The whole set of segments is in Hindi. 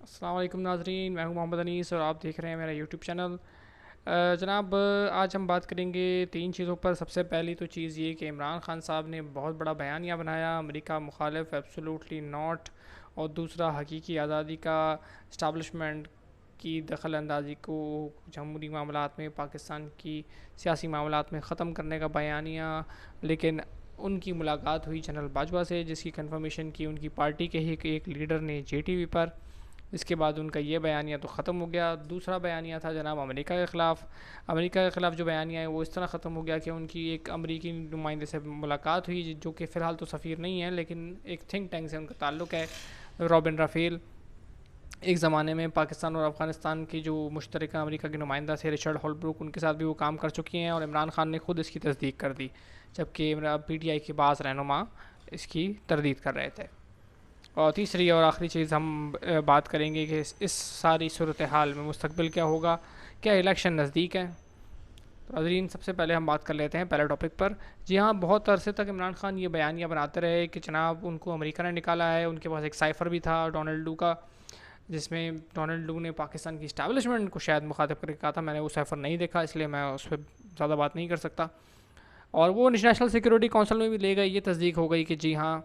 अस्सलाम वालेकुम नाज़रीन, मैं हूं मोहम्मद अनीस और आप देख रहे हैं मेरा यूट्यूब चैनल। जनाब, आज हम बात करेंगे तीन चीज़ों पर। सबसे पहली तो चीज़ ये कि इमरान खान साहब ने बहुत बड़ा बयानिया बनाया, अमेरिका मुखालिफ एब्सोल्युटली नॉट। और दूसरा, हकीकी आज़ादी का इस्टाब्लिशमेंट की दखल अंदाजी को जमहूरी मामलात में, पाकिस्तान की सियासी मामलात में ख़त्म करने का बयानिया। लेकिन उनकी मुलाकात हुई जनरल बाजवा से, जिसकी कन्फर्मेशन की उनकी पार्टी के ही एक लीडर ने JTV पर। इसके बाद उनका ये बयानिया तो ख़त्म हो गया। दूसरा बयानिया था जनाब अमेरिका के ख़िलाफ़। अमेरिका के ख़िलाफ़ जो बयानिया है वो इस तरह ख़त्म हो गया कि उनकी एक अमेरिकी नुमाइंदे से मुलाकात हुई, जो कि फ़िलहाल तो सफ़ीर नहीं है लेकिन एक थिंक टैंक से उनका ताल्लुक़ है, रॉबिन राफ़ेल। एक ज़माने में पाकिस्तान और अफ़गानिस्तान की जो मुश्तरका अमेरिका के नुमाइंदा थे, रिचर्ड हॉलब्रुक, उनके साथ भी वो काम कर चुकी हैं और इमरान खान ने खुद इसकी तस्दीक कर दी, जबकि PTI के बाज़ रहनुमा इसकी तरदीद कर रहे थे। और तीसरी और आखिरी चीज़ हम बात करेंगे कि इस सारी सूरत हाल में मुस्तकबिल क्या होगा, क्या इलेक्शन नज़दीक है। तो नाज़रीन, सबसे पहले हम बात कर लेते हैं पहले टॉपिक पर। जी हाँ, बहुत अरसे तक इमरान खान ये बयानिया बनाते रहे कि जनाब उनको अमेरिका ने निकाला है। उनके पास एक साइफ़र भी था डोनाल्ड लू का, जिसमें डोनाल्ड लू ने पाकिस्तान की इस्टेब्लिशमेंट को शायद मुखातिब करके कहा था। मैंने वो साइफ़र नहीं देखा, इसलिए मैं उस पर ज़्यादा बात नहीं कर सकता। और वो नेशनल सिक्योरिटी काउंसिल में भी ले गए, ये तस्दीक हो गई कि जी हाँ,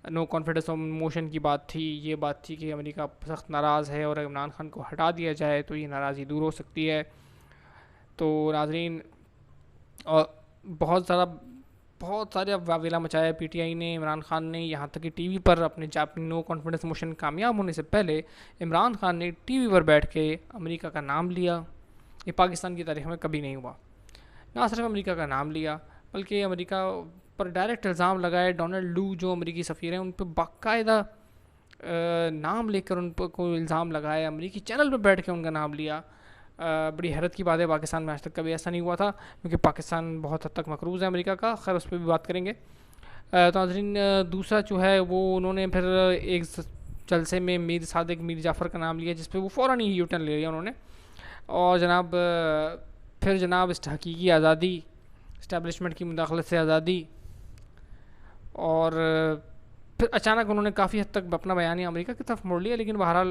नो कॉन्फिडेंस मोशन की बात थी। ये बात थी कि अमेरिका सख्त नाराज़ है और इमरान खान को हटा दिया जाए तो ये नाराज़गी दूर हो सकती है। तो नाजरीन, और बहुत सारे वावेला मचाया PTI ने, इमरान खान ने, यहाँ तक कि TV पर अपने नो कॉन्फिडेंस मोशन कामयाब होने से पहले इमरान खान ने TV पर बैठ के अमेरिका का नाम लिया। ये पाकिस्तान की तारीख में कभी नहीं हुआ। ना सिर्फ अमेरिका का नाम लिया, बल्कि अमेरिका पर डायरेक्ट इल्ज़ाम लगाए। डोनाल्ड लू जो अमेरिकी सफ़ीर हैं, उन पर बाकायदा नाम लेकर उन पर कोई इल्ज़ाम लगाए, अमेरिकी चैनल पर बैठ के उनका नाम लिया। बड़ी हैरत की बात है, पाकिस्तान में आज तक कभी ऐसा नहीं हुआ था, क्योंकि पाकिस्तान बहुत हद तक मकरूज़ है अमेरिका का। खैर, उस पर भी बात करेंगे। तो नाज़रीन, दूसरा जो है वो उन्होंने फिर एक जलसे में मीर जाफ़र का नाम लिया, जिस पर वो फ़ौरन ही यूटर्न ले लिया उन्होंने। और जनाब फिर जनाब हकीकी आज़ादी, इस्टेब्लिशमेंट की मुदाखलत से आज़ादी। और फिर अचानक उन्होंने काफ़ी हद तक अपना बयान अमेरिका की तरफ मोड़ लिया। लेकिन बहरहाल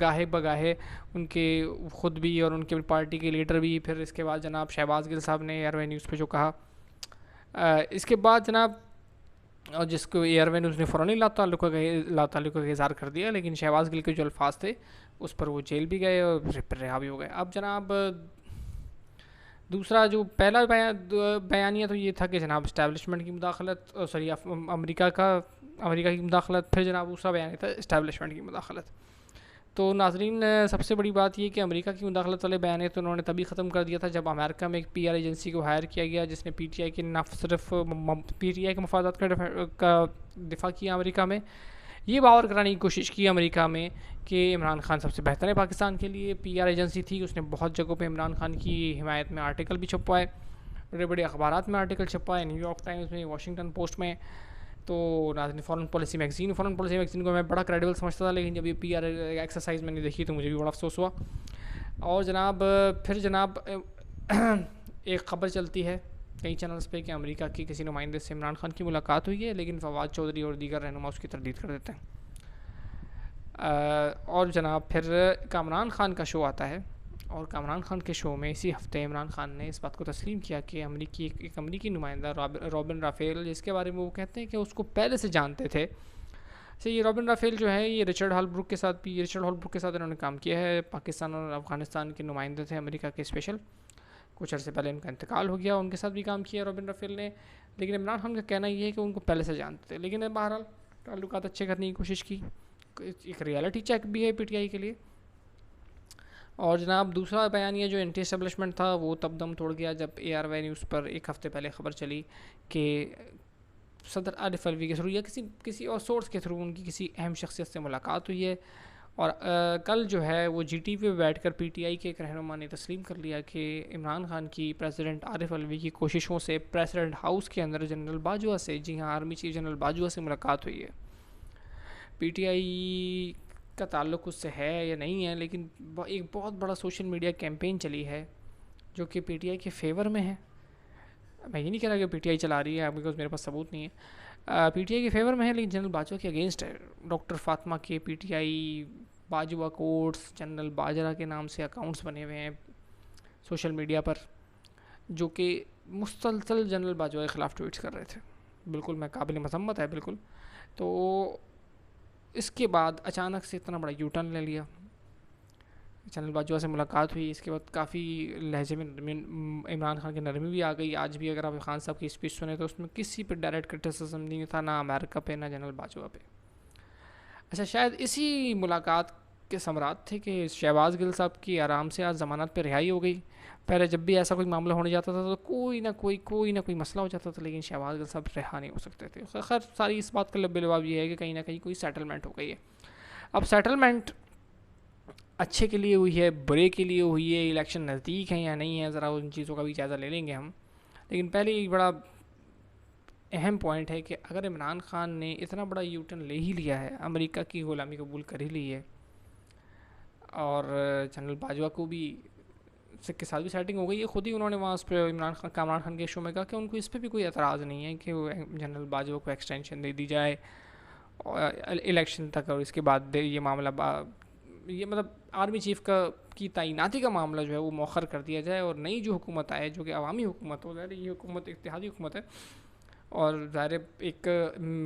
गाहे बगाहे उनके ख़ुद भी और उनके पार्टी के लीडर भी, फिर इसके बाद जनाब शहबाज गिल साहब ने एयरवे न्यूज़ पे जो कहा, इसके बाद जनाब, और जिसको एयरवे न्यूज़ ने फ़ौरन लाताल्लुक़ का इज़हार कर दिया। लेकिन शहबाज गिल के जो अल्फाज थे उस पर वो जेल भी गए और रिहा भी हो गए। अब जनाब दूसरा जो पहला बयानिया तो ये था कि जनाब इस्टेब्लिशमेंट की मुदाखलत, सॉरी अमेरिका की मुदाखलत। फिर जनाब दूसरा बयान था इस्टेब्लिशमेंट की मुदाखलत। तो नाजरीन, सबसे बड़ी बात ये कि अमेरिका की मुदाखलत वाले बयान तो उन्होंने तभी ख़त्म कर दिया था जब अमेरिका में एक PR एजेंसी को हायर किया गया, जिसने PTI के न सिर्फ PTI के मफादात का दिफा किया अमेरिका में, ये बावर कराने की कोशिश की अमेरिका में कि इमरान खान सबसे बेहतर है पाकिस्तान के लिए। PR एजेंसी थी, उसने बहुत जगहों पे इमरान खान की हिमायत में आर्टिकल भी छपवाए, बड़े बड़े अखबारात में आर्टिकल छपवाए, न्यूयॉर्क टाइम्स में, वाशिंगटन पोस्ट में। तो नाज़रीन, फ़ॉरेन पॉलिसी मैगज़ीन को मैं बड़ा क्रेडिबल समझता था, लेकिन जब ये PR एक्सरसाइज मैंने देखी तो मुझे भी बड़ा अफसोस हुआ। और जनाब फिर जनाब एक ख़बर चलती है कई चैनल्स पे कि अमेरिका की किसी नुमाइंदे से इमरान खान की मुलाकात हुई है, लेकिन फवाद चौधरी और दीगर रहनुमा उसकी तरदीद कर देते हैं। और जनाब फिर कामरान खान का शो आता है, और कामरान खान के शो में इसी हफ्ते इमरान खान ने इस बात को तस्लीम किया कि एक अमरीकी नुमाइंदा रॉबिन राफ़ेल, जिसके बारे में वो कहते हैं कि उसको पहले से जानते थे। से ये रॉबिन राफ़ेल जो है, ये रिचर्ड हॉलब्रुक के साथ इन्होंने काम किया है। पाकिस्तान और अफ़गानिस्तान के नुमाइंदे थे अमेरिका के स्पेशल। कुछ अर्से पहले इनका इंतकाल हो गया, उनके साथ भी काम किया रॉबिन राफ़ेल ने। लेकिन इमरान खान का कहना ये है कि उनको पहले से जानते थे, लेकिन बहरहाल ताल्लुकात अच्छे करने की कोशिश की। एक रियलिटी चेक भी है PTI के लिए। और जनाब दूसरा बयानिया जो एंटी एस्टेब्लिशमेंट था, वो तब दम तोड़ गया जब ARY न्यूज़ पर एक हफ़्ते पहले ख़बर चली कि सदर आरिफ अलवी के थ्रू या किसी और सोर्स के थ्रू उनकी किसी अहम शख्सियत से मुलाकात हुई है। और कल जो है वो GTV पे बैठ कर PTI के एक रहनुमा ने तस्लीम कर लिया कि इमरान खान की प्रेसिडेंट आरिफ अलवी की कोशिशों से प्रेसिडेंट हाउस के अंदर जनरल बाजवा से, जी हाँ, आर्मी चीफ जनरल बाजवा से मुलाकात हुई है। PTI का ताल्लुक़ उससे है या नहीं है, लेकिन एक बहुत बड़ा सोशल मीडिया कैंपेन चली है जो कि PTI के फेवर में है। मैं ये नहीं कह रहा कि PTI चला रही है, बिकॉज मेरे पास सबूत नहीं है। PTI के फेवर में है, लेकिन जनरल बाजवा के अगेंस्ट है। डॉक्टर फातिमा के PTI बाजवा कोट्स, जनरल बाजरा के नाम से अकाउंट्स बने हुए हैं सोशल मीडिया पर, जो कि मुसलसल जनरल बाजवा के ख़िलाफ़ ट्वीट्स कर रहे थे। बिल्कुल मैं काबिल मज़म्मत है बिल्कुल। तो इसके बाद अचानक से इतना बड़ा यू टर्न ले लिया, जनरल बाजवा से मुलाकात हुई। इसके बाद काफ़ी लहजे में इमरान खान की नरमी भी आ गई। आज भी अगर आप खान साहब की स्पीच सुने तो उसमें किसी पे डायरेक्ट क्रिटिसिज्म नहीं था, ना अमेरिका पे ना जनरल बाजवा पे। अच्छा, शायद इसी मुलाकात के समरात थे कि शहबाज गिल साहब की आराम से आज ज़मानत पे रिहाई हो गई। पहले जब भी ऐसा कोई मामला होने जाता था तो कोई ना कोई मसला हो जाता था, लेकिन शहबाज गिल साहब रिहा नहीं हो सकते थे। खैर सारी इस बात का लबे-लबाब ये है कि कहीं ना कहीं कोई सेटलमेंट हो गई है। अब सेटलमेंट अच्छे के लिए हुई है, बुरे के लिए हुई है, इलेक्शन नज़दीक है या नहीं है, ज़रा उन चीज़ों का भी जायज़ा ले लेंगे हम। लेकिन पहले एक बड़ा अहम पॉइंट है कि अगर इमरान खान ने इतना बड़ा यू टर्न ले ही लिया है, अमेरिका की ग़ुलामी कबूल कर ही ली है, और जनरल बाजवा को भी के साथ भी सेटिंग हो गई है, ख़ुद ही उन्होंने वहाँ उस पर इमरान खान के शो में कहा कि उनको इस पर भी कोई एतराज़ नहीं है कि जनरल बाजवा को एक्सटेंशन दे दी जाए इलेक्शन तक, और इसके बाद ये मामला ये मतलब आर्मी चीफ़ की तैनाती का मामला जो है वो मौखर कर दिया जाए, और नई जो हुकूमत आए जो कि अवामी हुकूमत हो, ज़ाहिर ये हुकूमत इत्तेहादी हुकूमत है, और ज़ाहिर एक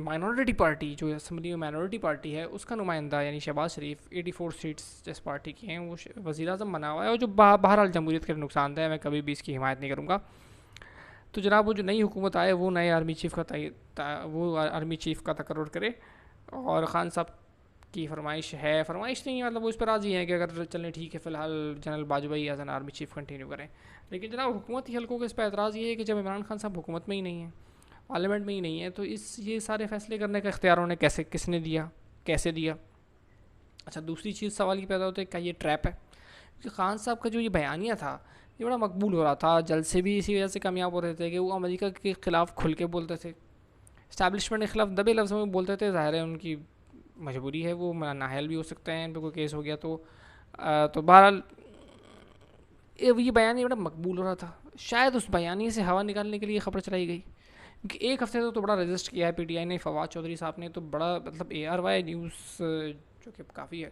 माइनॉरिटी पार्टी जो असम्बली में माइनॉरिटी पार्टी है उसका नुमाइंदा यानी शहबाज शरीफ 84 सीट्स जिस पार्टी की हैं वो वज़ीर-ए-आज़म बना हुआ है, और जो बहरहाल जमहूरियत के लिए नुकसानदेह है, मैं कभी भी इसकी हिमायत नहीं करूँगा। तो जनाब वो जो नई हुकूमत आए वो नए आर्मी चीफ़ का तकर्रुर करे, और ख़ान साहब की फरमाइश नहीं है, मतलब वो इस पर राज़ी है कि अगर चलें ठीक है फ़िलहाल general Bajwa as an army chief continue करें। लेकिन जनाब हुकूमती हल्कों का इस पर एतराज़ ये है कि जब इमरान खान साहब हुकूमत में ही नहीं है, पार्लियामेंट में ही नहीं है, तो ये सारे फैसले करने का इख्तियार उन्हें किसने दिया, कैसे दिया। अच्छा, दूसरी चीज़ सवाल ये पैदा होता है क्या ये ट्रैप है, क्योंकि ख़ान साहब का जो ये बयानिया था ये बड़ा मकबूल हो रहा था, जलसे भी इसी वजह से कामयाब हो रहे थे कि वो अमेरिका के ख़िलाफ़ खुल के बोलते थे, इस्टेब्लिशमेंट के ख़िलाफ़ दबे लफ्ज़ों में बोलते थे। ज़ाहिर है उनकी मजबूरी है, वो नाअहल भी हो सकते हैं, इन पर कोई केस हो गया तो बहरहाल ये बयानी बड़ा मकबूल हो रहा था। शायद उस बयानी से हवा निकालने के लिए खबर चलाई गई, क्योंकि एक हफ्ते तो बड़ा रजिस्ट किया है पीटीआई ने, फवाद चौधरी साहब ने तो बड़ा मतलब ARY न्यूज़ जो कि काफ़ी है,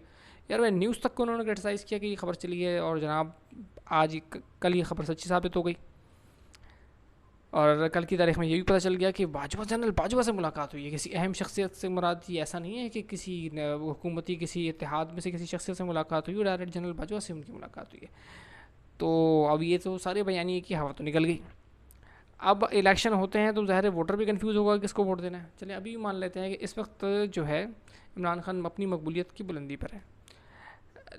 ARY न्यूज़ तक को उन्होंने क्रिटिसाइज़ किया कि ये खबर चली है, और जनाब आज कल ये खबर सच्ची साबित हो गई, और कल की तारीख में ये भी पता चल गया कि जनरल बाजवा से मुलाकात हुई है किसी अहम शख्सियत से। मुराद ये ऐसा नहीं है कि किसी हुकूमती किसी इत्तेहाद में से किसी शख्सियत से मुलाकात हुई, डायरेक्ट जनरल बाजवा से उनकी मुलाकात हुई है। तो अब ये तो सारे बयानी की हवा तो निकल गई। अब इलेक्शन होते हैं तो ज़ाहिर वोटर भी कंफ्यूज होगा किसको वोट देना है। चलिए अभी मान लेते हैं कि इस वक्त जो है इमरान खान अपनी मकबूलियत की बुलंदी पर है,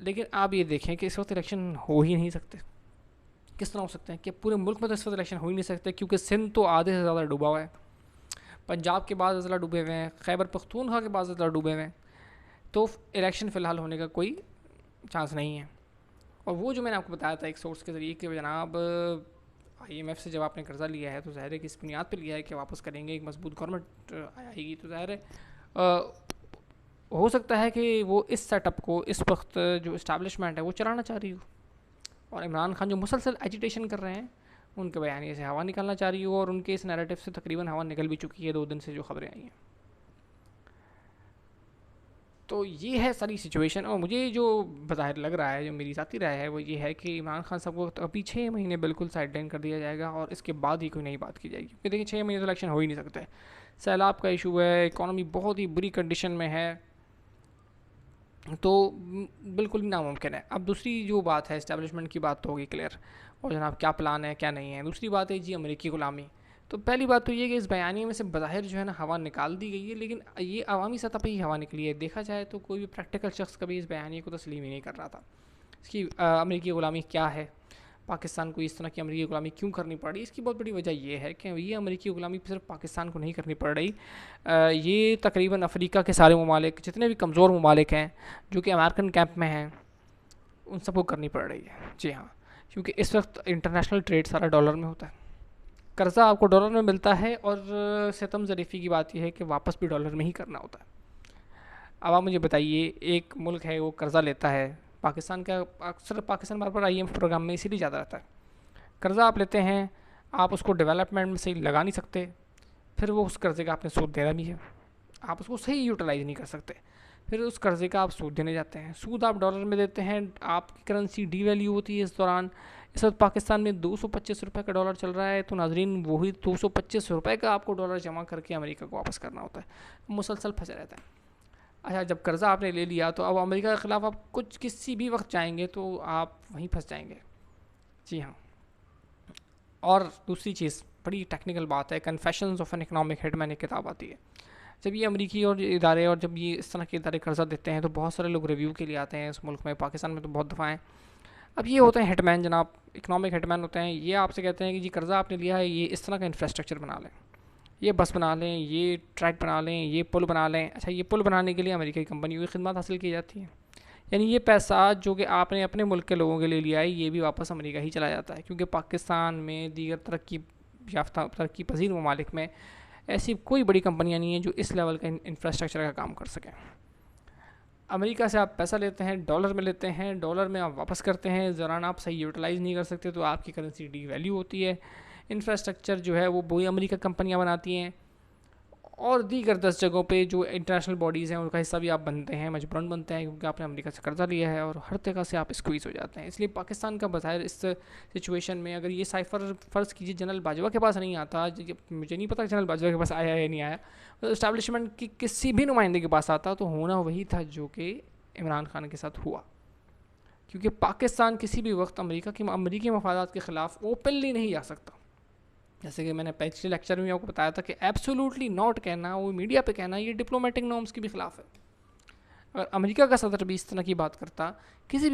लेकिन आप ये देखें कि इस वक्त इलेक्शन हो ही नहीं सकते। किस तरह हो सकते हैं कि पूरे मुल्क में तो इस वक्त इलेक्शन हो ही नहीं सकते, क्योंकि सिंध तो आधे से ज़्यादा डूबा हुआ है, पंजाब के बाद ज़्यादा डूबे हुए हैं, खैबर पख्तूनख्वा के बाद ज़्यादा डूबे हुए हैं, तो इलेक्शन फ़िलहाल होने का कोई चांस नहीं है। और वो जो मैंने आपको बताया था एक सोर्स के ज़रिए कि जनाब IMF से जब आपने कर्ज़ा लिया है तो ज़ाहिर है कि इस बुनियाद पर लिया है कि वापस करेंगे, एक मजबूत गवर्नमेंट आएगी, तो ज़ाहिर है हो सकता है कि वो इस सेटअप को इस वक्त जो इस्टेब्लिशमेंट है वो चलाना चाह रही हो, और इमरान खान जो मुसलसल एजिटेशन कर रहे हैं उनके बयानी से हवा निकालना चाह रही हो, और उनके इस नैरेटिव से तकरीबन हवा निकल भी चुकी है 2 दिन से जो खबरें आई हैं। तो ये है सारी सिचुएशन, और मुझे जो बज़ाहिर लग रहा है, जो मेरी ज़ाती राय है, वो ये है कि इमरान खान साहब को अभी 6 महीने बिल्कुल साइडलाइन कर दिया जाएगा, और इसके बाद ही कोई नई बात की जाएगी। क्योंकि देखिए 6 महीने तो इलेक्शन हो ही नहीं सकते, सैलाब का इशू है, इकॉनमी बहुत ही बुरी कंडीशन में है, तो बिल्कुल नामुमकिन है। अब दूसरी जो बात है इस्टेब्लिशमेंट की बात तो होगी क्लियर, और जनाब क्या प्लान है क्या नहीं है। दूसरी बात है जी अमेरिकी ग़ुलामी। तो पहली बात तो ये कि इस बयानी में से बज़ाहिर जो है ना हवा निकाल दी गई है, लेकिन ये अवामी सतह पर ही हवा निकली है। देखा जाए तो कोई भी प्रैक्टिकल शख्स कभी इस बयानी को तस्लीम ही नहीं कर रहा था। इसकी अमेरिकी ग़ुलामी क्या है, पाकिस्तान को इस तरह की अमेरिकी ग़ुलामी क्यों करनी पड़ रही, इसकी बहुत बड़ी वजह यह है कि ये अमेरिकी ग़ुलामी सिर्फ पाकिस्तान को नहीं करनी पड़ रही, ये तकरीबन अफ्रीका के सारे ममालिक, जितने भी कमज़ोर ममालिक हैं जो कि अमेरिकन कैंप में हैं, उन सबको करनी पड़ रही है। जी हाँ, क्योंकि इस वक्त इंटरनेशनल ट्रेड सारा डॉलर में होता है, कर्ज़ा आपको डॉलर में मिलता है, और सितम ज़रीफ़ी की बात यह है कि वापस भी डॉलर में ही करना होता है। अब आप मुझे बताइए, एक मुल्क है वो कर्ज़ा लेता है, पाकिस्तान का अक्सर पाकिस्तान बार बार IMF प्रोग्राम में इसीलिए ज़्यादा रहता है, कर्ज़ा आप लेते हैं, आप उसको डेवलपमेंट में सही लगा नहीं सकते, फिर वो उस कर्ज़े का आपने सूद देना भी है, आप उसको सही यूटिलाइज़ नहीं कर सकते, फिर उस कर्ज़े का आप सूद देने जाते हैं, सूद आप डॉलर में देते हैं, आपकी करेंसी डीवैल्यू होती है इस दौरान। इस वक्त पाकिस्तान में 225 रुपये का डॉलर चल रहा है, तो नाजरीन वही 225 रुपये का आपको डॉलर जमा करके अमेरिका को वापस करना होता है, मुसलसल फंसे रहता है। अच्छा, जब कर्ज़ा आपने ले लिया तो अब अमेरिका के ख़िलाफ़ आप कुछ किसी भी वक्त जाएंगे तो आप वहीं फंस जाएंगे। जी हाँ। और दूसरी चीज़, बड़ी टेक्निकल बात है, confessions of an economic hitman एक किताब आती है। जब ये अमेरिकी और इदारे और जब ये इस तरह के इदारे कर्जा देते हैं तो बहुत सारे लोग रिव्यू के लिए आते हैं इस मुल्क में, पाकिस्तान में तो बहुत दफ़ा हैं। अब ये होते हैं हिटमैन जनाब, इकनॉमिक हिटमैन होते हैं। ये आपसे कहते हैं कि जी कर्ज़ा आपने लिया है, ये इस तरह का इंफ्रास्ट्रक्चर बना लें, ये बस बना लें, ये ट्रैक बना लें, ये पुल बना लें। अच्छा, ये पुल बनाने के लिए अमेरिकी कंपनियों की खिदमत हासिल की जाती है, यानी ये पैसा जो कि आपने अपने मुल्क के लोगों के लिए लिया है ये भी वापस अमेरिका ही चला जाता है, क्योंकि पाकिस्तान में दीगर तरक्की याफ्ता तरक्की पजीर ममालिक में ऐसी कोई बड़ी कंपनियां नहीं हैं जो इस लेवल का इंफ्रास्ट्रक्चर का काम कर सकें। अमेरिका से आप पैसा लेते हैं, डॉलर में लेते हैं, डॉलर में आप वापस करते हैं, इस दौरान आप सही यूटिलाइज़ नहीं कर सकते तो आपकी करेंसी डी वैल्यू होती है। इंफ्रास्ट्रक्चर जो है वो वही अमेरिका कंपनियां बनाती हैं, और दीगर 10 जगहों पे जो इंटरनेशनल बॉडीज़ हैं उनका हिस्सा भी आप बनते हैं, मजबूरन बनते हैं, क्योंकि आपने अमेरिका से कर्जा लिया है और हर तरह से आप स्क्वीज़ हो जाते हैं। इसलिए पाकिस्तान का बज़ाहिर इस सिचुएशन में अगर ये साइफ़र फ़र्ज़ कीजिए जनरल बाजवा के पास नहीं आता, मुझे नहीं पता जनरल बाजवा के पास आया या नहीं आया, तो इस्टेब्लिशमेंट की किसी भी नुमाइंदे के पास आता तो होना वही था जो कि इमरान खान के साथ हुआ, क्योंकि पाकिस्तान किसी भी वक्त अमरीकी मफादात के ख़िलाफ़ ओपनली नहीं जा सकता। जैसे कि मैंने पिछले लेक्चर में आपको बताया था कि एब्सोल्युटली नॉट कहना, वो मीडिया पे कहना, ये डिप्लोमेटिक नॉर्म्स के भी खिलाफ है। अगर अमेरिका का सदर भी इस तरह की बात करता किसी भी